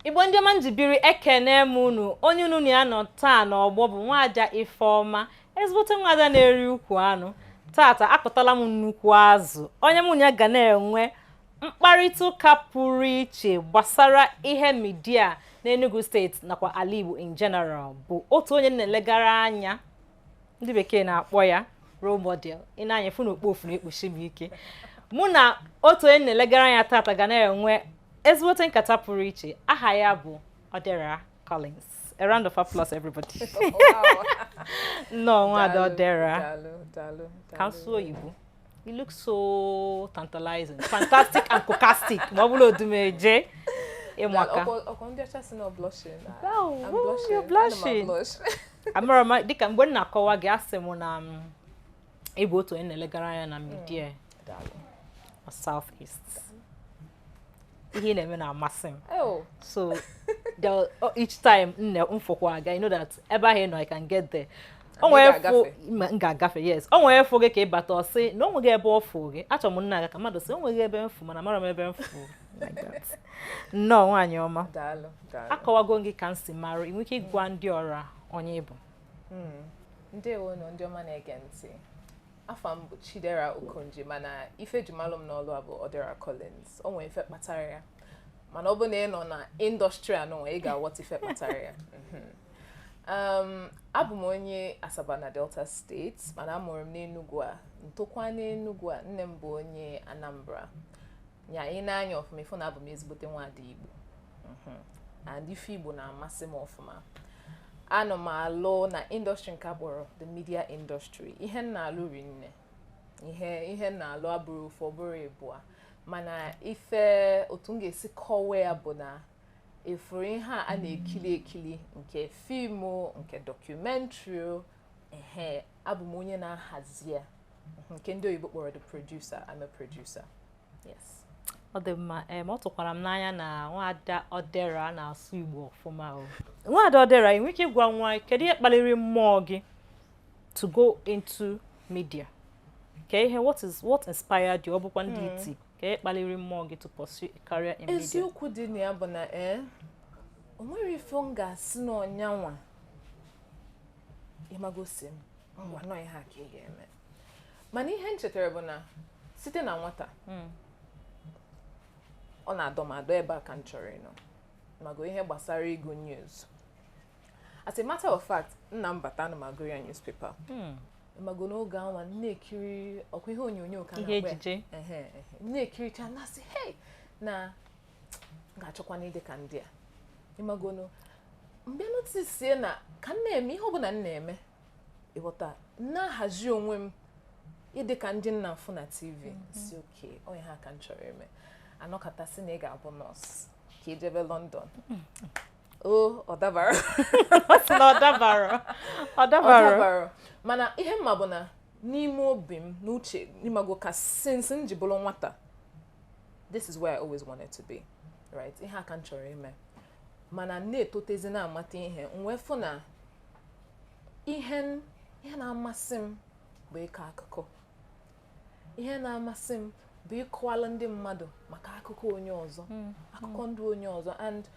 Igbo ndị ọma njibiri ekene m unu onye unu ya nọ taa n'ọgbọ bụ Nwaada Ifeoma ezigbote nwaada na-eri ukwu anụ tata akụtala m nnukwu azụ onye mụ ya ga na-enwe mkparịta ụka pụrụ iche gbasara ihe midia n'Enugu steeti nakwa ala Igbo in general bụ otu onye na-elegara anya ndị bekee na-akpọ ya role model ị na-anya fụ n'okpofu na-ekpuchi m ike mụ na otu onye na-elegara anya tata ga na-enwe ezigbote nkata pụrụ iche aha ya bụ Odera Collins. A round of applause, everybody. Wow. No, Nwaada Odera. Dalu. Council Oyibo. You look so tantalizing, fantastic and cocastic. Mabulo Dumeje. Emwaka. I'm blushing. Wow, I'm blushing. you're blushing. Amara, dika mgbe na akọwa gị asị m na ịbụ otu onye na-elegara anya na media South East. Ihe na-eme na-amasị m. Oh. So each time mfokwa aga, you know that ebe ahụ nọ I can get there. Ga-agafe, yes. O nwere efu gị ka ịbata ọsị na o nweghị ebe ọfụ gị. Achọrọ m nna aga ka mmadụ sị o nweghị ebe mfu mana mara m ebe mfu. Like that. No, nwaanyị ọma. Dalu. Akọwago gị ka m si mara, ị nwere ike ịgwa ndị ọra onye ịbụ. Ndewo nọ ndị ọma na-ege ntị. Afa m bụ Chidera Okonje mana ife jimalụ m n'ọlụ a bụ Odera Collins. O nwere ife kpatara ya. Mana ọ bụ na ị nọ na industry anọ ị ga-aghọta ife kpatara ya. Abụ m onye Asaba na Delta State mana amụrụ m n'Enugu a. Ntokwa n'Enugu a nne m bụ onye Anambra. Nya ị na-anya ọfụma ife na abụ m ezigbote nwaada Igbo. And ife Igbo na-amasị m ọfụma. Anọ m alụ na industry nke akpọrọ the media industry. Ihe m na-alụ rinne. Ihe m na-alụ abụrụ ofu ọbụrụ ịbụa. Mana ife otu m ga-esi kọwaa ya bụ na efuru ihe a na-ekili ekili nke fiimu nke documentary abụ m onye na-ahazi ya nke ndị oyibo kpọrọ the producer. I'm a producer. Yes. Ọ dị mma, ọ tụkwara m n'anya na Nwaada Odera na-asụ Igbo ọfụma o. Nwaada Odera, ị nwere ike ịgwa nwa kedu ihe kpaliri mmụọ gị to go into media? Ka ihe what inspired you? Ọ bụkwa ndị iti ka ihe kpaliri mmụọ gị to pursue a career in media? Eziokwu dị na ya bụ na o nwere ife m ga-asị na ọnyanwa ịmagosi m ngwa nọ ihe a ka ị ga-eme. Mana ihe m chetara bụ na site na nwata ọ na-adọ m adọ ebe a ka m chọrọ ịnọ mago ihe gbasara ịgụ news. As a matter of fact, nna m bata na magoro ya newspaper. Mago n'oge anwa na-ekiri ọkwa ihe onyonyo ka ihe ejije na-ekiricha na-asị hey na ga-achọkwa n'ide ka ndị a. Ịmagono mgbe notice na ka m na-eme ihe ọbụla m na-eme ịghọta na-ahazi onwe m ịdị ka ndị nna mfụ na TV si oke onye ha ka m chọrọ ime anọkọta sị na ị ga-abụ nọọsụ ka ijebe London. Ọ dabara. Ọ dabara. Mana ihe mma bụ na n'ime obi m n'uche n'ịmago ka since m ji bụrụ nwata this is where I always wanted to be, right? Ihe aka m chọrọ ime mana na-etotezi na-amata ihe mwefu na ihe na-amasị m bụ ịkọ akụkọ. Ihe na-amasị m bụ ịkọwala ndị mmadụ maka akụkọ onye ọzọ, akụkọ ndị onye ọzọ. And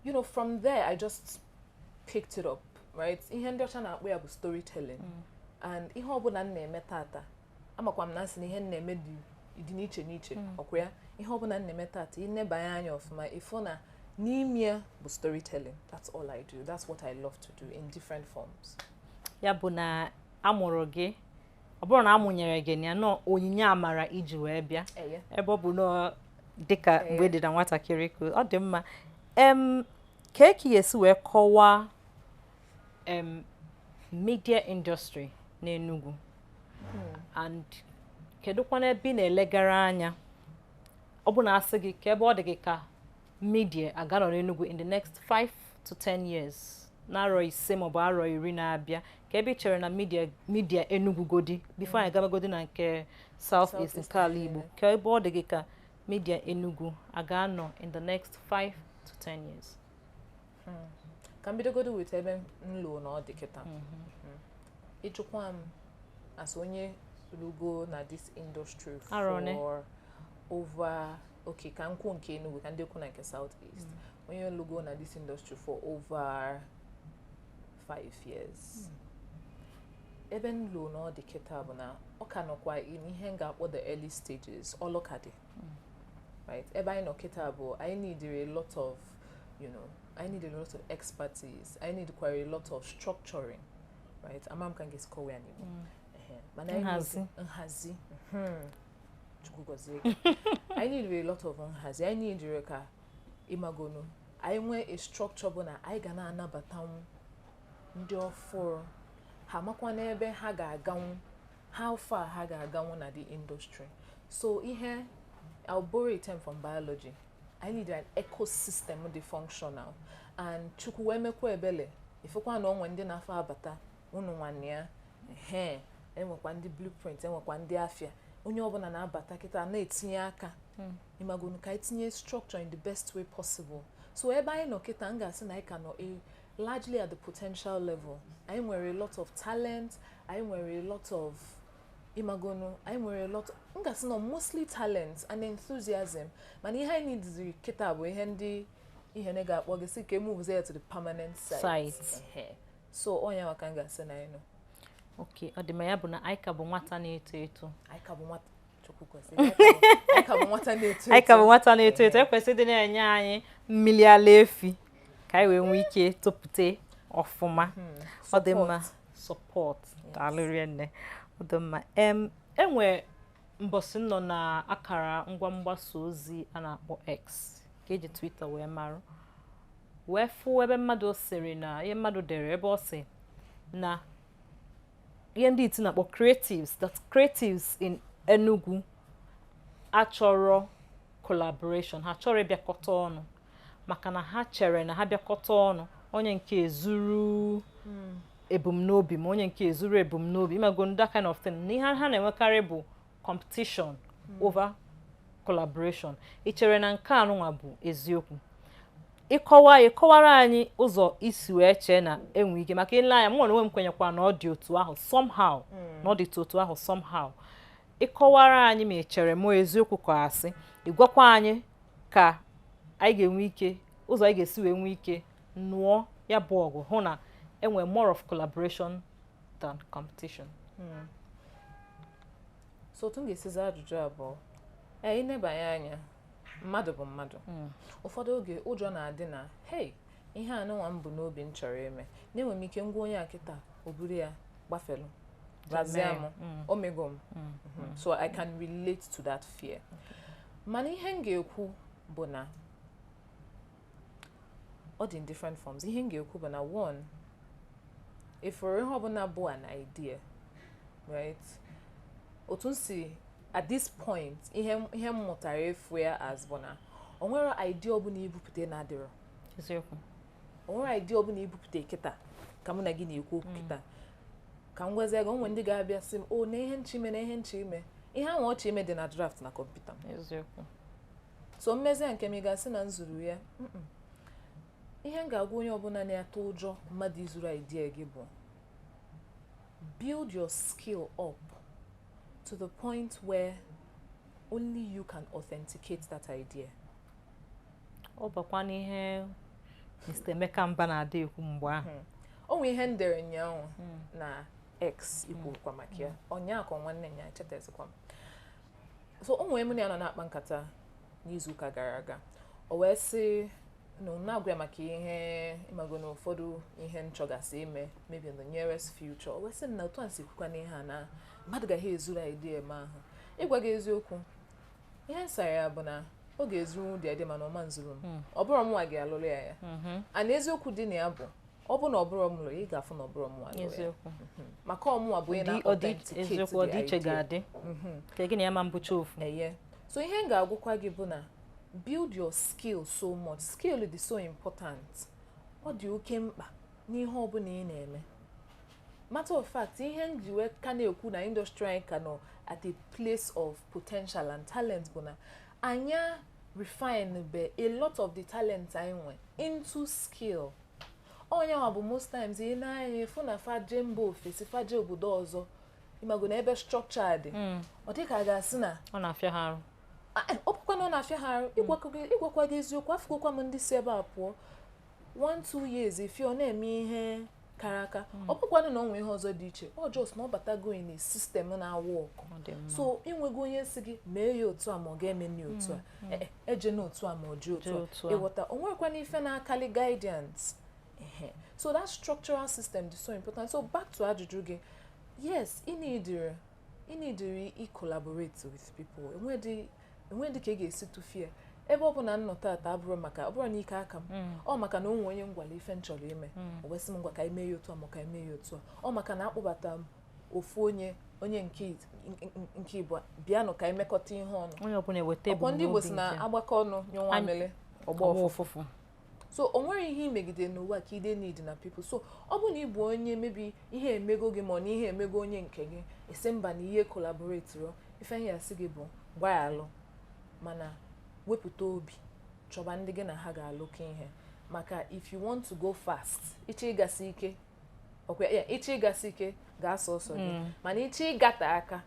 you know, from there I just picked it up, right? Ihe ndị ọcha na-akpọ ya bụ storytelling. And ihe ọbụla m na-eme tata amakwa m na nsị na ihe m na-eme dị n'iche n'iche ọkwa ya. Ihe ọbụla m na-eme tata ịnebanye anya ọfụma ịfụ na n'ime ya bụ storytelling. That's all I do. That's what I love to do in different forms. Ya bụ na amụrụ gị ọ bụrụ na amụnyere gị na nọ onyinye amara iji wee bịa ebe ọ bụ na dịka mgbe dị na nwatakịrị ka ọ dị mma. Ka esi wee kọwaa media industry n'Enugu and kedụkwana ebe ị na-elegara anya ọ bụ na asị gị ka ebe ọ dị gị ka media aganọ n'Enugu in the next 5 to 10 years na-arọ ise maọbụ arọ iri na-abịa ka ebe ị chere na media Enugu godi before anyị gabagodi na nke South East nke ala Igbo ka ebe ọ dị gị ka media Enugu aga-anọ in the next 5 to 10 years? Ka m bidogodo with ebe m lụọ na ọ dị kịta. Ịjụkwa m as onye lugo na this industry for over ka m kwuo nke Enugu ka ndị okwu na nke South East. onye lugo na this industry for over 5 years. Ebe nlo na ọ dị kịta bụ na ọ ka nọkwa ihe m ga-akpọ the early stages ọlụka dị. Right? Ebe anyị nọ kịta bụ I need a lot of, I need a lot of expertise. I need quite a lot of structuring. Right? Amam kan get call when nhazi. I need a lot of nhazi. I need ka imagonu. I nwee a structure bụ na I ga na-anabata ndị ọfụrụ. Ha makwa n'ebe ha ga-aganwu. How far ha ga-aganwu na the industry. So I'll borrow a term from biology. I need an ecosystem dị functional. And chukwu wee mekwa ebele. Ifekwa na onwe ndị na-afọ abata unu nwanne ya. Enwekwa ndị blueprint, enwekwa ndị afịa. Onye ọbụla na-abata kịta na-etinye aka. Imagonu ka itinye structure in the best way possible. So ebe anyị nọ kịta m ga-asị na anyị ka nọ largely at the potential level. I nwere a lot of talent. I nwere a lot of imagonu. I nwere a lot. M ga-asị na mostly talent and enthusiasm. Mana ihe anyị need kịta bụ ihe na ga-akpọ gị sị ka move there to the permanent site. So onye wa ka m ga-asị na anyị nọ. Okay, ọ dị ma ya bụ na anyị ka bụ nwata na-eto eto. Anyị ka bụ nwata chukwu kwesị. Anyị ka bụ nwata na-eto eto. Anyị ka bụ nwata na-eto eto. Ekwesị dị na-enye anyị mmiri ala efi ka anyị wee nwee ike topụta ọfụma. Ọ dị mma support daalụrị nne. Ọ dị mma. Enwe mbọsị nọ na akara ngwa mgbasa ozi a na-akpọ X ka eji Twitter wee marụ. Wee fụ ebe mmadụ sịrị na ihe mmadụ dere ebe ọ sị na ihe ndị iti na-akpọ creatives in Enugu achọrọ collaboration. Ha chọrọ ịbịakọta ọnụ maka na ha chere na ha bịakọta ọnụ onye nke ezuru ebumnobi ma onye nke ezuru ebumnobi imago that kind of thing. Na ihe ha na-enwekarị bụ competition over collaboration. I chere na nke anụnwa bụ eziokwu. Ịkọwara anyị ụzọ isi wee chee na enwe ike maka ile anya mụ na onwe m kwenyekwa na ọ dị otu ahụ somehow na ọ dị otu ahụ somehow. Ịkọwara anyị ma echere m eziokwu ka asị ịgwakwa anyị ka anyị ga-enwe ike ụzọ anyị ga-esi wee nwee ike nụọ ya bụ ọgụ hụ na enwe more of collaboration than competition. So otu m ga-esiza ajụjụ abụọ ịnebanye anya mmadụ bụ mmadụ. Ụfọdụ oge ụjọ na-adị na hey ihe anụnwa m bụ n'obi m chọrọ ime na-enwe m ike ngwa onye a kịta o buru ya gbafelu razia m omego m. So I can relate to that fear. Mana ihe m ga-ekwu bụ na ọ dị in different forms. Ihe m ga-ekwu bụ na one, if ihe ọbụla bụ an idea, right? Otu m si at this point ihe m mụtara efu ya as bụ na o nwere idea ọbụla ibupụta na-adịrọ. Eziokwu. O nwere idea ọbụla ibupụta kịta ka mụ na gị na-ekwu okwu kịta ka m gwazie gị onwe ndị ga-abịa sị m na ihe nchi ime na ihe nchi ime ihe ahụ ọchị ime dị na draft na kọmputa m. Eziokwu. So mmezi nke m ga-asị na nzuru ya ihe m ga-agwa onye ọbụla na-atụ ụjọ mmadụ izuru idea gị bụ build your skill up to the point where only you can authenticate that idea. Ọ bakwa n'ihe Mr. Emeka Mba na-ada ekwu mgbe ahụ. O nwere ihe ndere nyaahụ na X ikwu kwa maka ya. Ọnya ka nwanne nya echetazikwa m. So o nwere m na ya nọ na-akpa nkata n'izu ụka gara aga. O wee sị na-agwa maka ihe ịmago na ụfọdụ ihe nchọgasị ime maybe in the nearest future. O wee sị na otu a si kwukwa n'ihe a na mmadụ gaghị ezuru idea eme ahụ. Ịgwa gị eziokwu ihe nsara ya bụ na ọ ga-ezuru ụdị idea mana ọma nzuru m. Ọ bụrụ m nwa gị alụrụ ya. A na eziokwu dị na ya bụ ọ bụ na ọ bụrụ m lụrụ ị ga-afụ na ọ bụrụ m nwa lụrụ ya. Maka ọmụnwa bụ onye na-authenticate eziokwu dị iche ga-adị ka gị na ya ma mbụcha ofu. So ihe m ga-agwụkwa gị bụ na build your skill so much. Skill dị so important. Ọ dị oke mkpa n'ihe ọbụla ị na-eme. Matter of fact, ihe njiwe ka na-ekwu na industry anyị ka nọ at a place of potential and talent bụ na anya refine be a lot of the talent anyị nwe into skill. Onye nwa bụ most times ị na-anya efu na faje mba ofesi faje obodo ọzọ ịmago na ebe structure dị. Ọ dị ka a ga-asị na ọ na-afịa ha arụ. ọkwa na ọ na-afịa ha ịgwakwa gị eziokwu afụgokwa m ndị si ebe a pụọ 1-2 years efi ọ na-eme ihe kara aka ọ bụkwanụ na ọ nwee ihe ọzọ dị iche ọ just na ọ batago in a system na-awụ ọkụ so inwego onye si gị mee ya otu a ma ọ ga-eme ya otu a eje n'otu a ma ọ ji otu a ịghọta o nwekwana ife na-akali guidance so that structural system is so important. So back to ajụjụ gị, yes, ị need collaborate with people. Enwedị ka ị ga-esi tụfie ebe ọ bụ na nnọta ata abụrụ maka ọ bụrụ na ike aka m ọ maka na onwe onye ngwala ife m chọrọ ime o wesị m ngwa ka ime ya otu a ma ka ime ya otu a ọ maka na akpọbata m ofu onye nke Igbo bịanụ ka imekọta ihe ọnụ onye ọbụla eweta ọkwa ndị Igbo si na agbakọ ọnụ nyụnwa amịlị ọgba ọfụfụ so o nwere ihe imegide n'ụwa ka ide need na people so ọ bụ na ị bụ onye mebi ihe emego gị ma na ihe emego onye nke gị esi mba na ihe collaborate rụọ ife ihe asị gị bụ gwa ya alụ mana wepụta obi chọba ndị gị na ha ga-alụkọ ihe maka if you want to go fast ịchọ ịgasị ike ịchọ ịgasị ike ga-asọ ọsọ gị mana ịchọ ịgata aka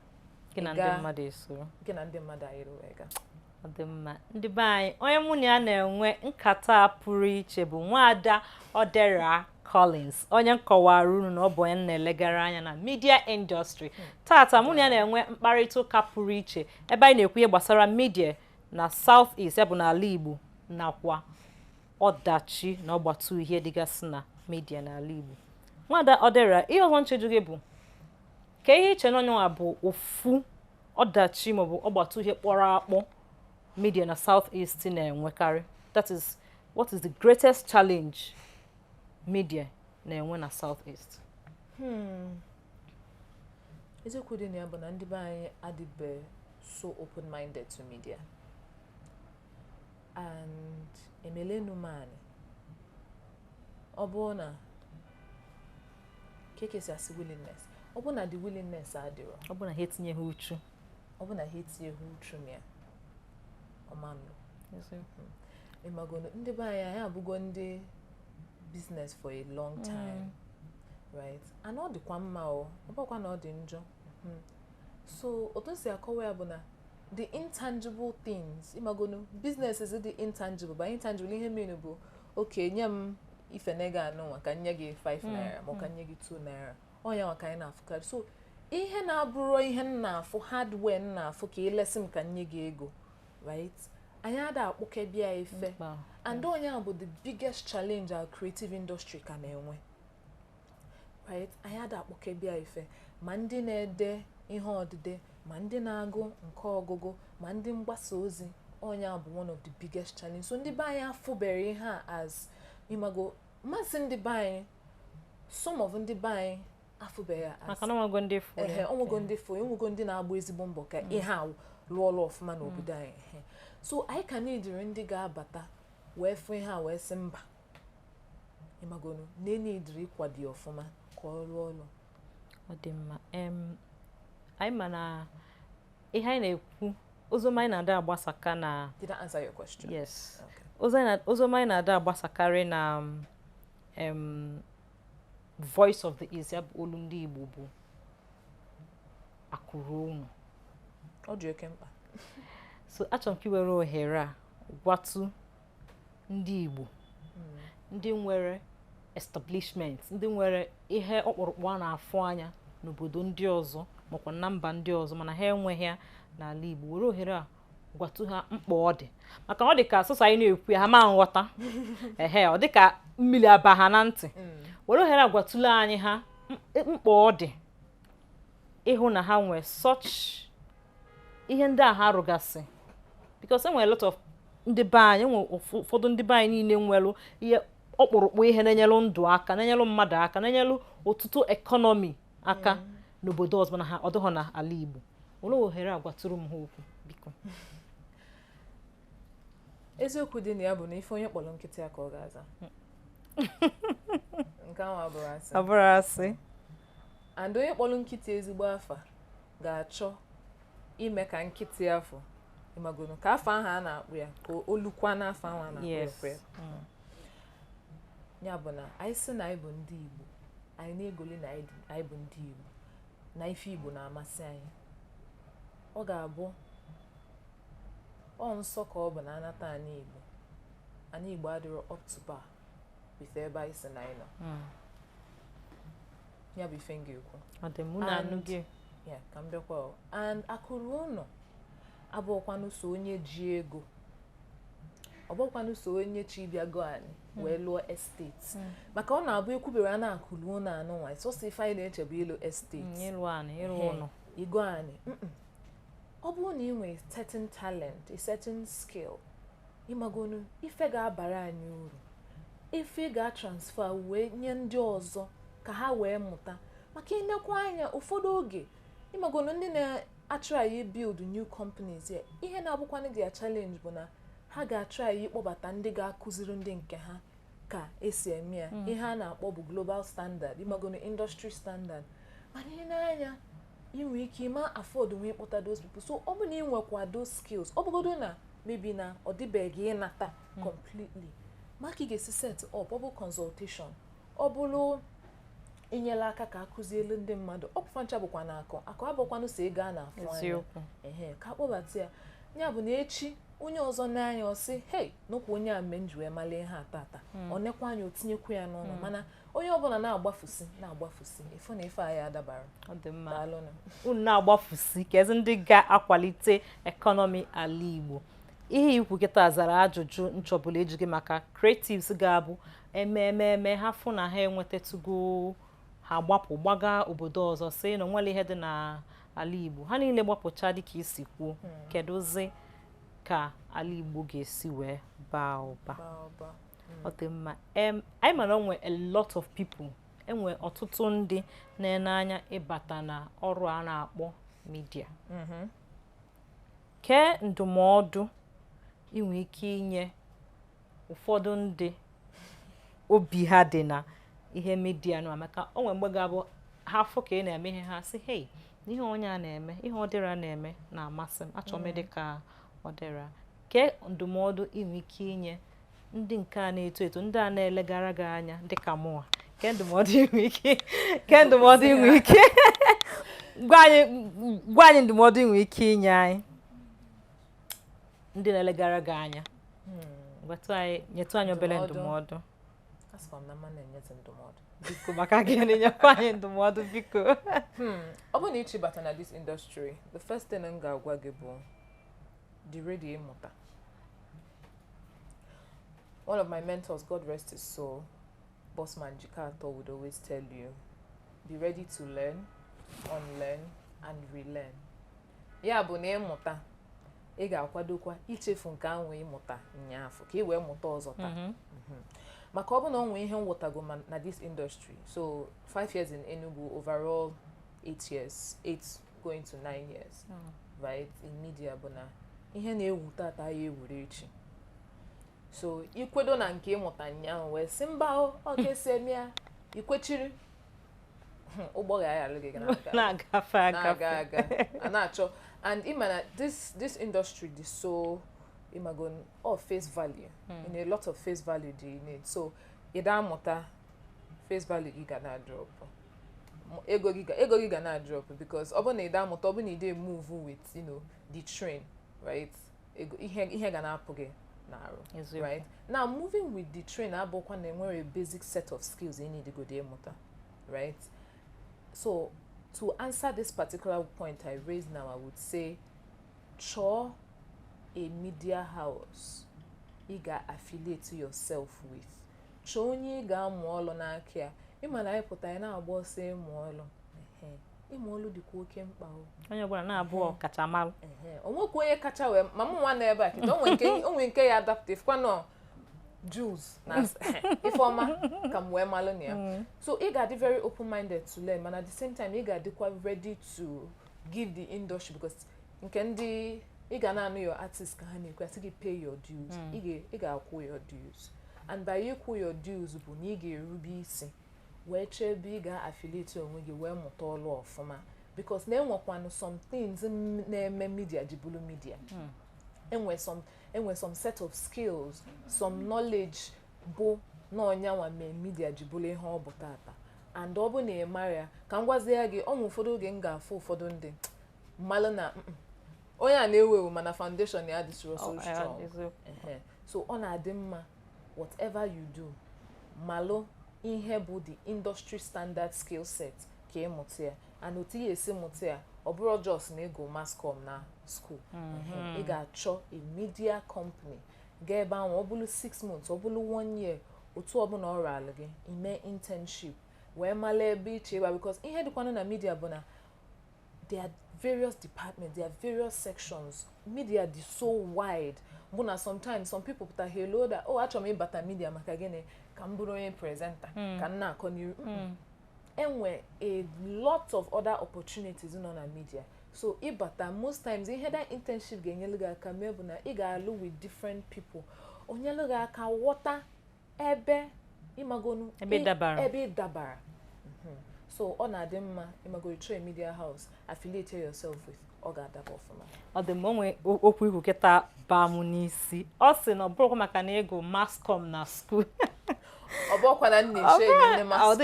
gị na ndị mmadụ esoro gị na ndị mmadụ anyị rụwega ọ dị mma ndị be anyị onye mụ na ya na-enwe nkata pụrụ iche bụ Nwaada Odera Collins onye nkọwara unu na ọ bụ onye na-elegara anya na media industry tata mụ na ya na-enwe mkparịta ụka pụrụ iche ebe anyị na-ekwu ihe gbasara media na South East ya bụ n'ala Igbo nakwa ọdachi na ọgbatu ihe dịgasị na media n'ala Igbo. Nwaada Odera, ihe ọzọ ncheju gị bụ ka ihe iche n'onyenwa bụ ofu ọdachi maọbụ ọgbatu ihe kpọrọ akpọ media na South East na-enwekarị. That is, what is the greatest challenge media na-enwe na South East? Eziokwu dị na ya bụ na ndị be anyị adịbe so open-minded to media and emelenu mani ọ bụ na kekesi asị willingness ọ bụ na the willingness adịrọ ọ bụ na ha etinyeghị uchu ọ bụ na ha etinyeghị uchu na ya ọmanụ ịmagono ndị be anyị abụgo ndị business for a long time right and ọ dịkwa mma ọ bụkwa na ọ dị njọ so otu si akọwa ya bụ na the intangible things ịmagono business is the intangible but intangible ihe mean bụ okay nye m ife nega anụ nwa ka nye gị 5 naira ma ka nye gị 2 naira ọnya nwa ka anyị na-afụkarị so ihe na-abụrụ ihe m na-afụ hardware m na-afụ ka ilesi m ka nye gị ego right anyị ada akpụkebịa ife and onye a bụ the biggest challenge our creative industry ka na-enwe right anyị ada akpụkebịa ife ma ndị na-ede ihe odide ma ndị na-agụ nke ọgụgụ ma ndị mgbasa ozi onye a bụ one of the biggest challenge so ndị be anyị afụbere ihe a as ịmago mmasị ndị be anyị some of ndị be anyị afụbere as maka na ọnwego ndị fụ ọnwego ndị fụ enwego ndị na-agba ezigbo mbọ ka ihe a lụọ ọrụ ọfụma n'obodo anyị so anyị ka na-ediri ndị ga-abata wee fụ ihe a wee sị mba ịmagonu na-ediri ịkwado ya ọfụma ka ọ rụọ ọrụ ọ dị mma anyị ma na ihe anyị na-ekwu oziọma anyị na-ada agbasaka na Did I answer your question? Yes. Okay. Oziọma anyị na-ada agbasakarị na Voice of the East ya bụ olu ndị Igbo bụ akụrụ unu Ọ dị oke mkpa. So achọrọ m ka iwere ohere a gwatụ ndị Igbo ndị nwere establishment ndị nwere ihe ọkpụrụkpụ a na-afụ anya n'obodo ndị ọzọ makwa na mba ndị ọzọ mana ha enweghị ya n'ala Igbo were ohere a gwatụ ha mkpa ọ dị maka ọ dị ka asụsụ anyị na-ekwu ya ha ma nghọta ọ dị ka mmiri aba ha na ntị were ohere a gwatụla anyị ha mkpa ọ dị ịhụ na ha nwee such ihe ndị a ha rụgasị because enwere a lot of ndị be anyị enwe ụfọdụ ndị be anyị niile nwere ihe ọkpụrụkpụ ihe na-enyelụ ndụ aka na-enyelụ mmadụ aka na-enyelụ ọtụtụ ekọnọmi aka n'obodo ọzọ na ha ọ dịghọ n'ala Igbo olee ohere a gwatụrụ m ha okwu biko Eziokwu dị na ya bụ na ife onye kpọrọ nkịtị ya ka ọ ga-aza nke ahụ abụrụ asị abụrụ asị and onye kpọrọ nkịtị ezigbo afa ga-achọ ime ka nkịtị afọ ịmagono ka afọ ahụ a na-akpụ ya ka olukwa n'afọ ahụ a na-akpụ ya ya bụ na anyị sị na anyị bụ ndị Igbo anyị na-egoli na anyị bụ ndị Igbo na ife Igbo na-amasị anyị ọ ga-abụ ọ nsọ ka ọ bụ na anata anyị Igbo adịrọ up to bar with ebe anyị si na anyị nọ ya bụ ife m ga-ekwu ọ dị mụ na anụ gị ya ka m bịakwa and akụrụ ụnọ abụọkwanụ so onye ji ego ọ bụkwanụ so onye chi bịago anyị wee lụọ estate maka ọ na-abụ ekwubere a na-akụrụ ụnọ anụnwa sọsọ ife anyị na-eche bụ ịlụ estate ịlụ ụlọ igo anyị ọ bụrụ na ị nwee certain talent a certain skill ịmagonu ife ga-abara anyị uru ife ga-transfer wee nye ndị ọzọ ka ha wee mụta maka ịnekwa anya ụfọdụ oge ịmagonu ndị na-atry build new companies ya ihe na-abụkwanụ their challenge bụ na ha ga-atry ịkpọbata ndị ga-akụziri ndị nke ha ka esi eme ya ihe a na-akpọ bụ global standard ịmagonu industry standard mana ihe n'anya inwe ike ịma afford nwe ịkpọta those people so ọ bụ na ị nwekwa those skills ọ bụgodo na maybe na ọ dịbeghị ịnata completely maka ị ga-esi set up ọ bụ consultation ọ bụrụ inyela aka ka akụzielu ndị mmadụ ọ bụfancha bụkwa na akụ abụkwanụ so ego a na-afụ anya ka akpọbata ya bụ na echi onye ọzọ n'anya ọ sị hey n'okwu onye a mme nji wee mala ihe atata ọ nekwa anya o tinyekwu ya n'ụlọ mana onye ọbụla na-agbafusi efu na ife anyị adabara ọ dị mma unu na-agbafusi ka ezi ndị ga-akwalite ekọnọmi ala Igbo ihe ikwu kịta zara ajụjụ nchọbụla ejighị maka creatives ga-abụ ememe ha fụ na ha enwetatụgo ha gbapụ gbaga obodo ọzọ si na onwere ihe dị na ala Igbo ha niile gbapụcha dịka isi kwuo kedụzi ka ala Igbo ga-esi wee baa ụba ọ dị mma anyị mara onwe a lot of people enwe ọtụtụ ndị na-ene anya ịbata na ọrụ a na-akpọ media kee ndụmọdụ inwe ike inye ụfọdụ ndị obi ha dị na ihe media nọ maka o nwere mgbe ga-abụ ha afọ ka ị na-eme ihe ha sị hey ihe onye a na-eme ihe ọdịra na-eme na-amasị m achọrọ m ịdị ka ọdịra kee ndụmọdụ inwe ike inye ndị nke a na-eto eto ndị a na-elegara gị anya dị ka mụnwa kee ndụmọdụ inwe ike gwa anyị ndụmọdụ inwe ike inye anyị ndị na-elegara gị anya nyetụ anyị obere ndụmọdụ biko maka gị na-enyekwa anyị ndụmọdụ biko ọ bụrụ na ị chịbata na this industry the first thing m ga-agwa gị bụ dị ready ịmụta. One of my mentors, God rest his soul, Bossman Jikato, would always tell you, be ready to learn, unlearn, and relearn. Ya bụ na ịmụta ị ga-akwadokwa ichefu nke ahụ ịmụta nyaafọ ka ị wee mụta ọzọ taa. Maka ọ bụ na ọ nwee ihe mwụtago na this industry, so 5 years in Enugu, overall 8 years, 8 going to 9 years, right, in media bụ na ihe na-ewu tata ya ewuru echi. So ikwedo na nke ịmụta nyaahụ wee sị mba ọ ga-esi eme ya ikwechiri ụgbọ ga-ayalụ gị na-agafe a na-achọ and ịma na this industry dị so imagon all face value in a lot of face value dị in it, so ịda amụta face value gị ga na-drop, ego gị ga na-drop because ọ bụ na ịda amụta ọ bụ na ịda move with the train, right, ihe ga na-apụ gị n'arụ, right. Now moving with the train abụkwa na enwere a basic set of skills you need to go dey mụta, right. So to answer this particular point I raised now, I would say chọọ a media house ị ga-affiliate yourself with, chọọ onye ị ga-amụ ọlụ n'aka ya. Ịma na anyị pụta ya na-agba ọsọ ịmụ ọlụ, ịmụ ọlụ dịkwa oke mkpa onye ọbụla na-abụ ọkachamalụ, onwekwa onye kacha wee ma mụ nwa na ebe a kịta onwe nke ya adaptive kwanụ Jews na Ifeọma ka m wee malụ na ya. So ị ga-adị very open-minded to learn, but at the same time ị ga-adịkwa ready to give the industry, because nke ndị ị ga na-anụ your artist ka ha na-ekwu asị gị pay your dues, ị ga-akwụ your dues, and by ịkwụ your dues bụ na ị ga-erube isi wee chebe ị ga-affiliate onwe gị wee mụta ọlụ ọfụma, because na enwekwanụ some things na-eme media ji bụrụ media. Enwe some set of skills, some knowledge bụ na ọnyanwa mee media ji bụrụ ihe ọ bụ tata, and ọ bụ na ị mara ya ka m gwazie gị ọnwụ ụfọdụ oge m ga-afụ ụfọdụ ndị mmalụ na onye a na-ewu mana foundation ya adịsịrị so Oh, strong. eziokwu. So ọ na-adị mma whatever you do malụ ihe bụ the industry standard skill set ka ị mụta ya and otu ihe esi mụta ya ọ bụrụ just na ịgụ mass comm na school. Ị ga-achọ a media company ga ebe ahụ ọ bụrụ 6 months ọ bụrụ 1 year otu ọbụla ọ ralụ gị ime internship wee mala ebe iche ịba because ihe dịkwanụ na media bụ na there are various departments, there are various sections. Media is so wide. But sometimes some people put a hello that achọrọ m ịbata media maka gịnị ka m bụrụ onye presenter ka m na-akọ n'iru. Enwe a lot of other opportunities nọ na media. So ịbata most times ihe that internship ga-enyelu gị aka mee bụ na ị ga-alụ with different people. Onyelu gị aka ghọta ebe ịmagonu Ebe ị dabara. So ọ na-adị mma ịmago try media house affiliate yourself with ọ ga-adaba ọfụma. Ọ dị mma onwe okwu ikwu kịta baa m n'isi. Ọ sị na ọ bụrụkwa maka na ịgụ mass comm na school. Ọ bụkwa na nne shade nne mass comm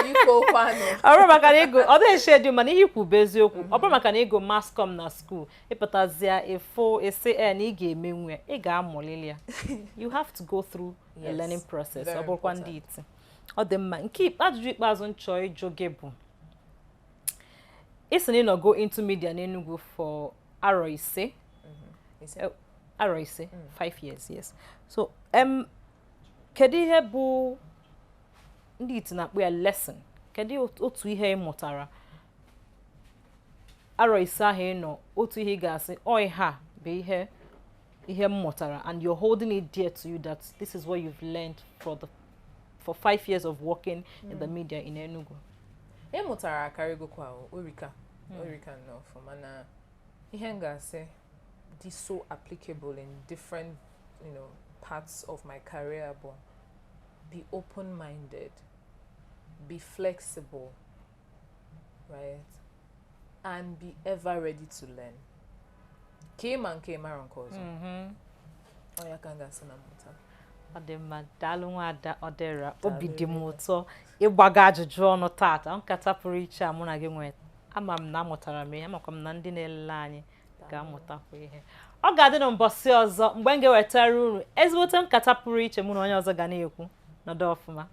biko kwanụ. Ọ bụrụ maka na ịgụ ọ dị shade mana ihe ikwu bụ eziokwu. Ọ bụrụ maka na ịgụ mass comm na school ịpụtazịa ịfụ esi na ị ga-eme nwe ị ga-amụlili ya. You have to go through a learning process. Ọ bụrụkwa ndị iti. Ọ dị mma nke ajụjụ ikpeazụ m chọọ ịjụ gị bụ isi na ị nọ go into media n'Enugu for arọ ise. Arọ ise 5 years, yes. So kedu ihe bụ ndị iti na-akpọ ya lesson? Kedu otu ihe ị mụtara arọ ise ahụ ị nọ otu ihe ị ga-asị ihe bụ ihe m mụtara and you're holding it dear to you that this is what you've learned for 5 years of working in the media in Enugu? Ị mụtara akarịgokwa orika enough mana ihe m ga-asị dị so applicable in different parts of my career bụ be open-minded, be flexible, right? And be ever ready to learn. Ka ịma nke mara nke ọzọ. Ọ ya ka m ga-asị na mmụta. Ọ dị mma, daalụ Nwaada Odera. Obi dị m ụtọ ịgbaga ajụjụ ọnụ taata. Nkata pụrụ iche a mụ na gị nwere. Ama m na amụtara m ihe, amakwa m na ndị na-elele anyị ga-amụtakwa ihe. Ọ ga-adị na mbọsị ọzọ mgbe m ga-ewetara unu ezigbote nkata pụrụ iche mụ na onye ọzọ ga na-ekwu. Nọdụ ọfụma.